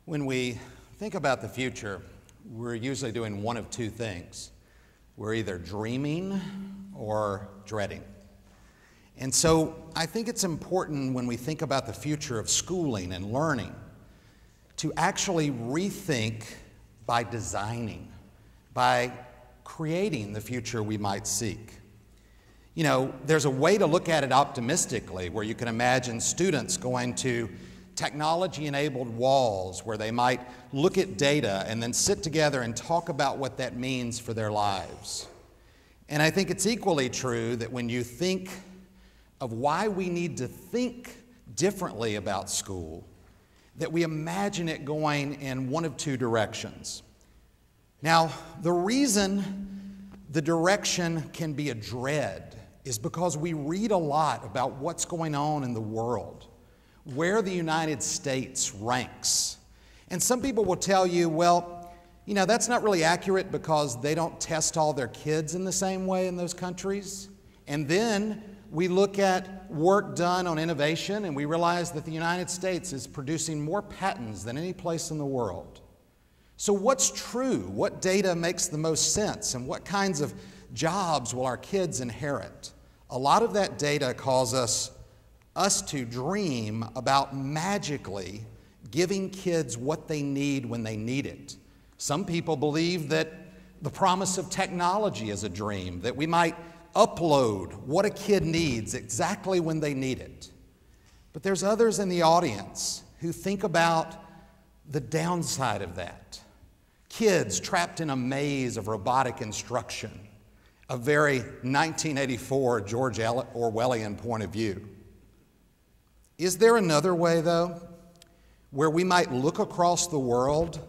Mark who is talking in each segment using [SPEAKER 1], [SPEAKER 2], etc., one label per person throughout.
[SPEAKER 1] When we think about the future, we're usually doing one of two things. We're either dreaming or dreading. And so I think it's important when we think about the future of schooling and learning to actually rethink by designing, by creating the future we might seek. You know, there's a way to look at it optimistically where you can imagine students going to technology-enabled walls where they might look at data and then sit together and talk about what that means for their lives. And I think it's equally true that when you think of why we need to think differently about school, that we imagine it going in one of two directions. Now, the reason the direction can be a dread is because we read a lot about what's going on in the world, where the United States ranks. And some people will tell you, well, you know, that's not really accurate because they don't test all their kids in the same way in those countries. And then we look at work done on innovation and we realize that the United States is producing more patents than any place in the world. So what's true? What data makes the most sense? And what kinds of jobs will our kids inherit? A lot of that data causes us to dream about magically giving kids what they need when they need it. Some people believe that the promise of technology is a dream, that we might upload what a kid needs exactly when they need it. But there's others in the audience who think about the downside of that. Kids trapped in a maze of robotic instruction, a very 1984 George Orwellian point of view. Is there another way, though, where we might look across the world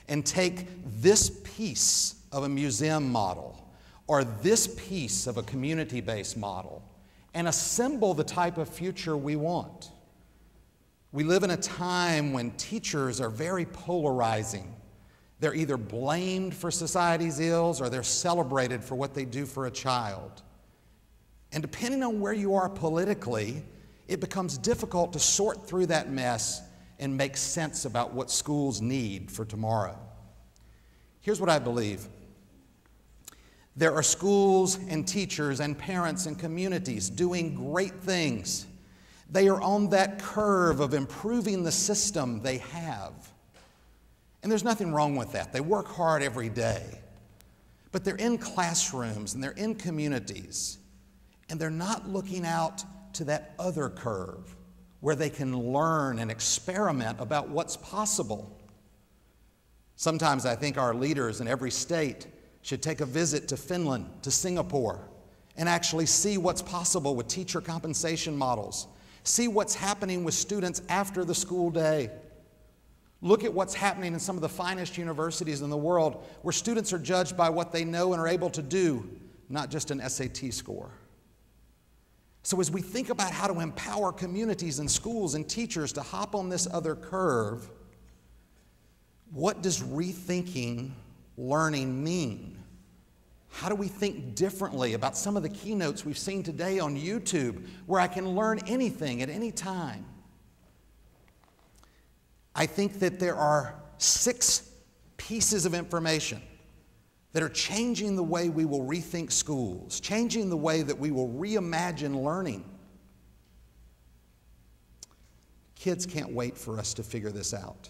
[SPEAKER 1] and take this piece of a museum model or this piece of a community-based model and assemble the type of future we want? We live in a time when teachers are very polarizing. They're either blamed for society's ills or they're celebrated for what they do for a child. And depending on where you are politically, it becomes difficult to sort through that mess and make sense about what schools need for tomorrow. Here's what I believe. There are schools and teachers and parents and communities doing great things. They are on that curve of improving the system they have. And there's nothing wrong with that. They work hard every day. But they're in classrooms and they're in communities, and they're not looking out to that other curve where they can learn and experiment about what's possible. Sometimes I think our leaders in every state should take a visit to Finland, to Singapore, and actually see what's possible with teacher compensation models. See what's happening with students after the school day. Look at what's happening in some of the finest universities in the world where students are judged by what they know and are able to do, not just an SAT score. So as we think about how to empower communities and schools and teachers to hop on this other curve, what does rethinking learning mean? How do we think differently about some of the keynotes we've seen today on YouTube where I can learn anything at any time? I think that there are 6 pieces of information that are changing the way we will rethink schools, changing the way that we will reimagine learning. Kids can't wait for us to figure this out.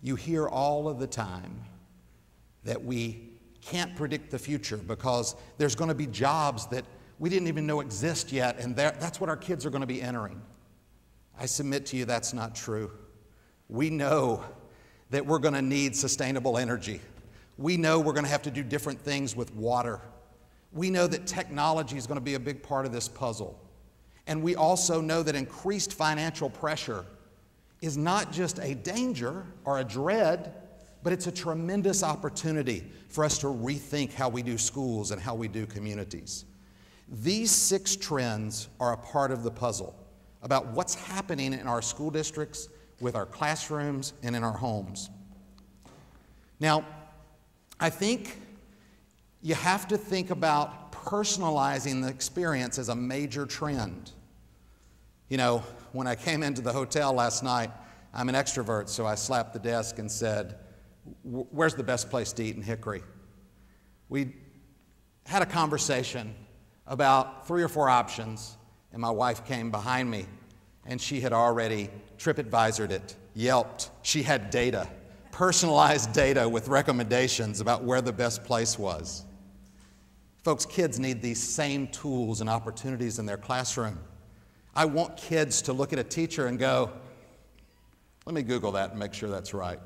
[SPEAKER 1] You hear all of the time that we can't predict the future because there's going to be jobs that we didn't even know exist yet, and that's what our kids are going to be entering. I submit to you that's not true. We know that we're going to need sustainable energy. We know we're going to have to do different things with water. We know that technology is going to be a big part of this puzzle. And we also know that increased financial pressure is not just a danger or a dread, but it's a tremendous opportunity for us to rethink how we do schools and how we do communities. These 6 trends are a part of the puzzle about what's happening in our school districts, with our classrooms, and in our homes. Now, I think you have to think about personalizing the experience as a major trend. You know, when I came into the hotel last night, I'm an extrovert, so I slapped the desk and said, "Where's the best place to eat in Hickory?" We had a conversation about 3 or 4 options, and my wife came behind me, and she had already TripAdvisored it, Yelped. She had data, personalized data with recommendations about where the best place was. Folks, kids need these same tools and opportunities in their classroom. I want kids to look at a teacher and go, "Let me Google that and make sure that's right."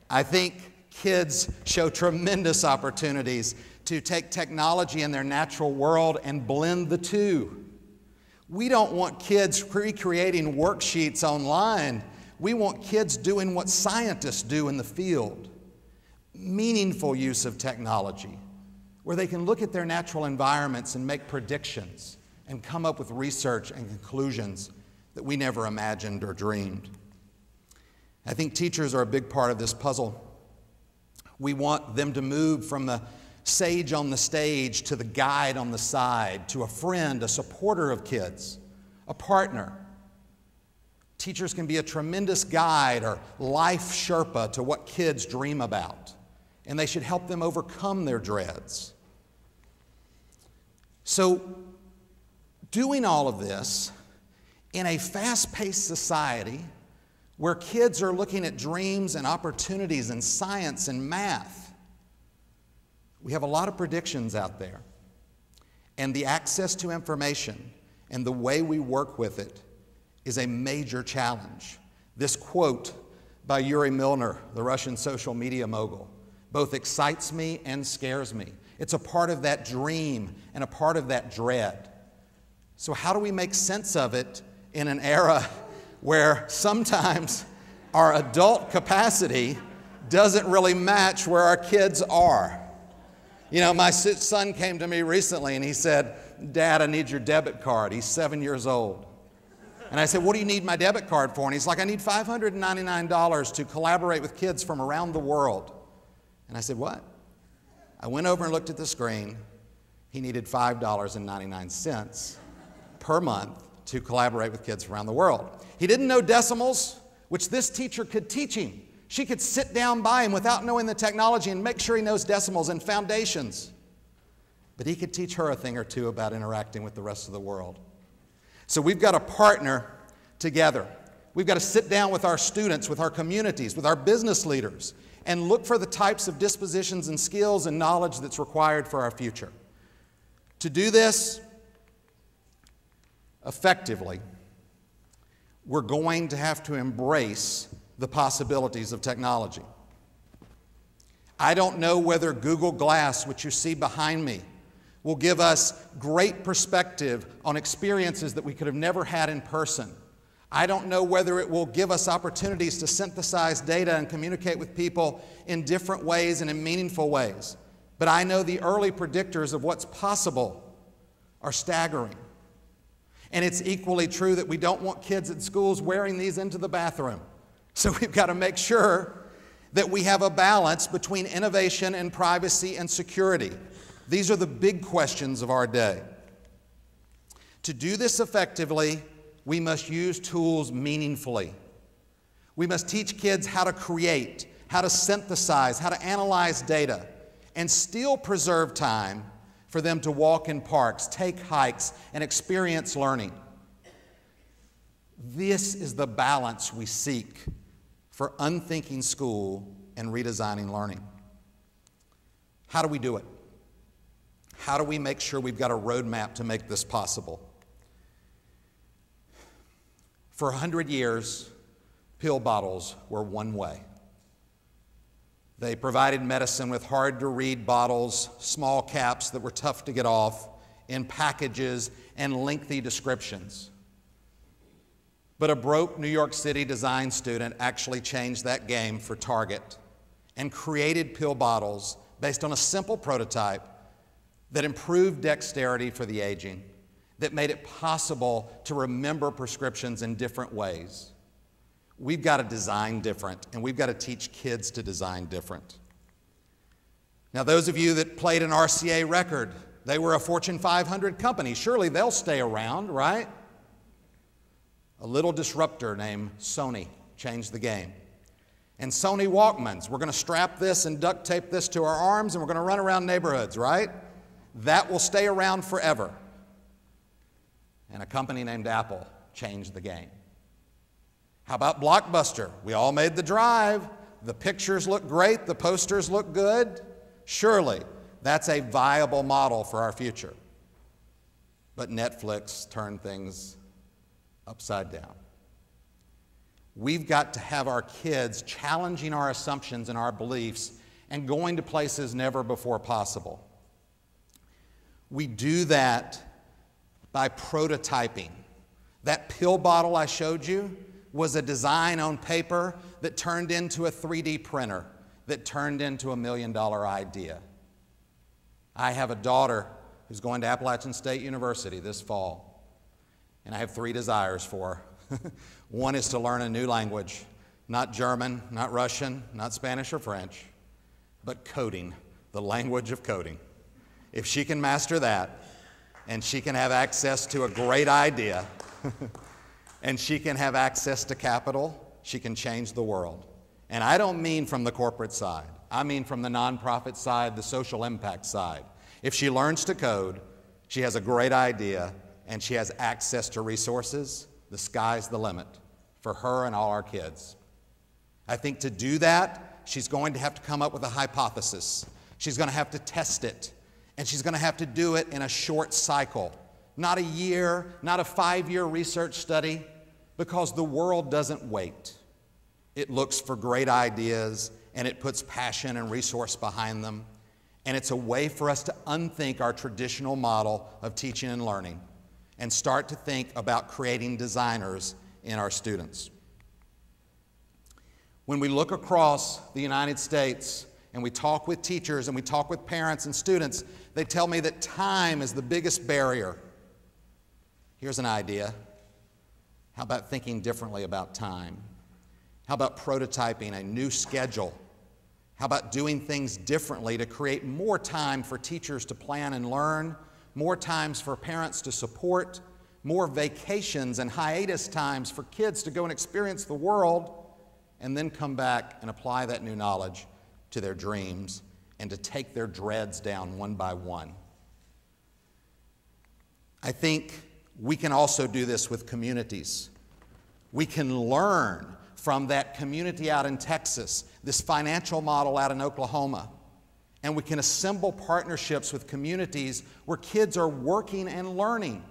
[SPEAKER 1] I think kids show tremendous opportunities to take technology in their natural world and blend the two. We don't want kids recreating worksheets online. We want kids doing what scientists do in the field. Meaningful use of technology, where they can look at their natural environments and make predictions and come up with research and conclusions that we never imagined or dreamed. I think teachers are a big part of this puzzle. We want them to move from the sage on the stage to the guide on the side, to a friend, a supporter of kids, a partner. Teachers can be a tremendous guide or life Sherpa to what kids dream about, and they should help them overcome their dreads. So, doing all of this in a fast-paced society where kids are looking at dreams and opportunities in science and math, we have a lot of predictions out there. And the access to information and the way we work with it is a major challenge. This quote by Yuri Milner, the Russian social media mogul, both excites me and scares me. It's a part of that dream and a part of that dread. So how do we make sense of it in an era where sometimes our adult capacity doesn't really match where our kids are? You know, my son came to me recently and he said, "Dad, I need your debit card." He's 7 years old. And I said, "What do you need my debit card for?" And he's like, "I need $599 to collaborate with kids from around the world." And I said, "What?" I went over and looked at the screen. He needed $5.99 per month to collaborate with kids around the world. He didn't know decimals, which this teacher could teach him. She could sit down by him without knowing the technology and make sure he knows decimals and foundations. But he could teach her a thing or two about interacting with the rest of the world. So we've got to partner together. We've got to sit down with our students, with our communities, with our business leaders, and look for the types of dispositions and skills and knowledge that's required for our future. To do this effectively, we're going to have to embrace the possibilities of technology. I don't know whether Google Glass, which you see behind me, will give us great perspective on experiences that we could have never had in person. I don't know whether it will give us opportunities to synthesize data and communicate with people in different ways and in meaningful ways. But I know the early predictors of what's possible are staggering. And it's equally true that we don't want kids at schools wearing these into the bathroom. So we've got to make sure that we have a balance between innovation and privacy and security. These are the big questions of our day. To do this effectively, we must use tools meaningfully. We must teach kids how to create, how to synthesize, how to analyze data, and still preserve time for them to walk in parks, take hikes, and experience learning. This is the balance we seek for unthinking school and redesigning learning. How do we do it? How do we make sure we've got a roadmap to make this possible? For 100 years, pill bottles were one way. They provided medicine with hard-to-read bottles, small caps that were tough to get off, in packages and lengthy descriptions. But a broke New York City design student actually changed that game for Target and created pill bottles based on a simple prototype that improved dexterity for the aging, that made it possible to remember prescriptions in different ways. We've got to design different, and we've got to teach kids to design different. Now, those of you that played an RCA record, they were a Fortune 500 company. Surely they'll stay around, right? A little disruptor named Sony changed the game. And Sony Walkmans, we're going to strap this and duct tape this to our arms and we're going to run around neighborhoods, right? That will stay around forever. And a company named Apple changed the game. How about Blockbuster? We all made the drive. The pictures look great. The posters look good. Surely, that's a viable model for our future. But Netflix turned things upside down. We've got to have our kids challenging our assumptions and our beliefs and going to places never before possible. We do that by prototyping. That pill bottle I showed you was a design on paper that turned into a 3D printer that turned into $1 million idea. I have a daughter who's going to Appalachian State University this fall, and I have 3 desires for her. One is to learn a new language, not German, not Russian, not Spanish or French, but coding, the language of coding. If she can master that, and she can have access to a great idea, and she can have access to capital, she can change the world. And I don't mean from the corporate side. I mean from the nonprofit side, the social impact side. If she learns to code, she has a great idea, and she has access to resources, the sky's the limit for her and all our kids. I think to do that, she's going to have to come up with a hypothesis. She's going to have to test it, and she's going to have to do it in a short cycle. Not a year, not a 5-year research study, because the world doesn't wait. It looks for great ideas, and it puts passion and resource behind them. And it's a way for us to unthink our traditional model of teaching and learning and start to think about creating designers in our students. When we look across the United States and we talk with teachers and we talk with parents and students, they tell me that time is the biggest barrier. Here's an idea. How about thinking differently about time? How about prototyping a new schedule? How about doing things differently to create more time for teachers to plan and learn, more times for parents to support, more vacations and hiatus times for kids to go and experience the world, and then come back and apply that new knowledge to their dreams and to take their dreads down one by one. I think we can also do this with communities. We can learn from that community out in Texas, this financial model out in Oklahoma, and we can assemble partnerships with communities where kids are working and learning.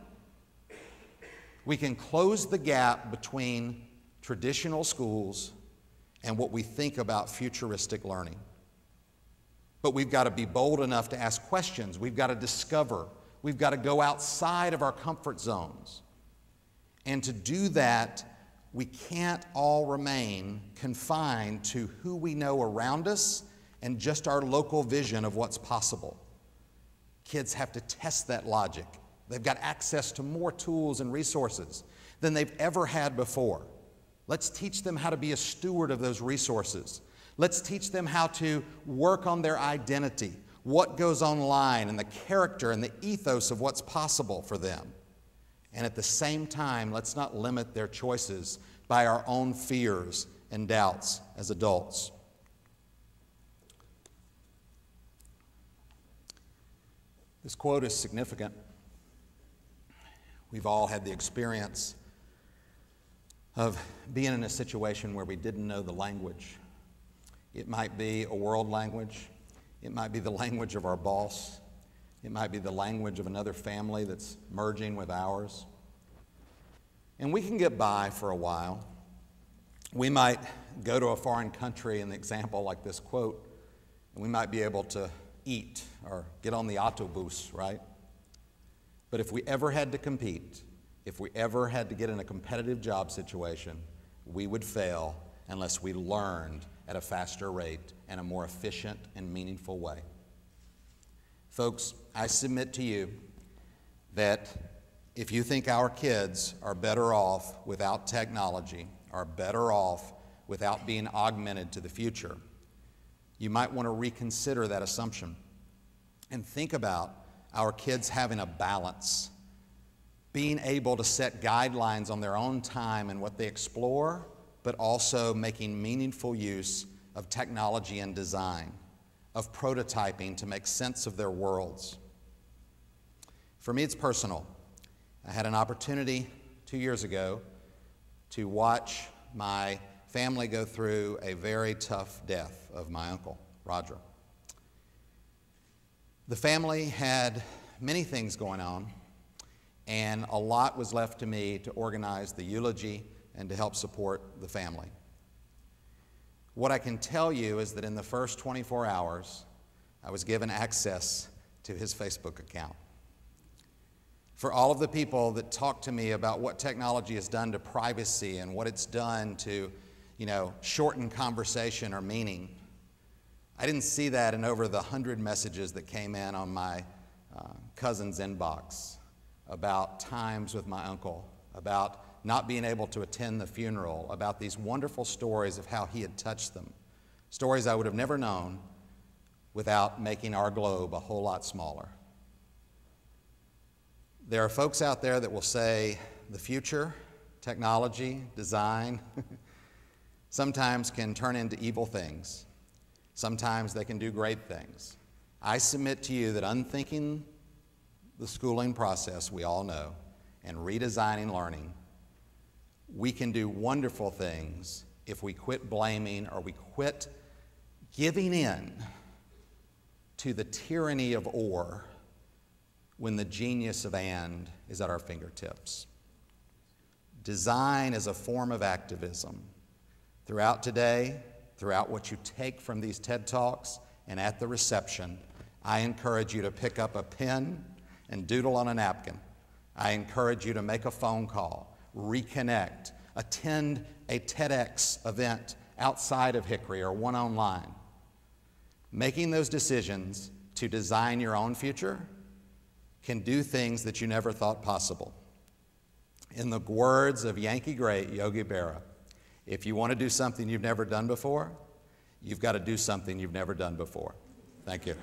[SPEAKER 1] We can close the gap between traditional schools and what we think about futuristic learning. But we've got to be bold enough to ask questions. We've got to discover. We've got to go outside of our comfort zones. And to do that, we can't all remain confined to who we know around us and just our local vision of what's possible. Kids have to test that logic. They've got access to more tools and resources than they've ever had before. Let's teach them how to be a steward of those resources. Let's teach them how to work on their identity, what goes online, and the character and the ethos of what's possible for them. And at the same time, let's not limit their choices by our own fears and doubts as adults. This quote is significant. We've all had the experience of being in a situation where we didn't know the language. It might be a world language. It might be the language of our boss. It might be the language of another family that's merging with ours. And we can get by for a while. We might go to a foreign country, in the example like this quote, and we might be able to eat or get on the autobus, right? But if we ever had to compete, if we ever had to get in a competitive job situation, we would fail unless we learned at a faster rate and a more efficient and meaningful way. Folks, I submit to you that if you think our kids are better off without technology, are better off without being augmented to the future, you might want to reconsider that assumption and think about our kids having a balance being able to set guidelines on their own time and what they explore, but also making meaningful use of technology and design, of prototyping to make sense of their worlds. For me, it's personal. I had an opportunity 2 years ago to watch my family go through a very tough death of my uncle, Roger. The family had many things going on, and a lot was left to me to organize the eulogy and to help support the family. What I can tell you is that in the first 24 hours, I was given access to his Facebook account. For all of the people that talk to me about what technology has done to privacy and what it's done to, shorten conversation or meaning, I didn't see that in over the 100 messages that came in on my cousin's inbox about times with my uncle, about not being able to attend the funeral, about these wonderful stories of how he had touched them, stories I would have never known without making our globe a whole lot smaller. There are folks out there that will say the future, technology, design, sometimes can turn into evil things. Sometimes they can do great things. I submit to you that unthinking the schooling process we all know and redesigning learning, we can do wonderful things if we quit blaming or we quit giving in to the tyranny of or when the genius of and is at our fingertips. Design is a form of activism. Throughout today, throughout what you take from these TED Talks and at the reception, I encourage you to pick up a pen and doodle on a napkin. I encourage you to make a phone call, reconnect, attend a TEDx event outside of Hickory or one online. Making those decisions to design your own future can do things that you never thought possible. In the words of Yankee great Yogi Berra, if you want to do something you've never done before, you've got to do something you've never done before. Thank you.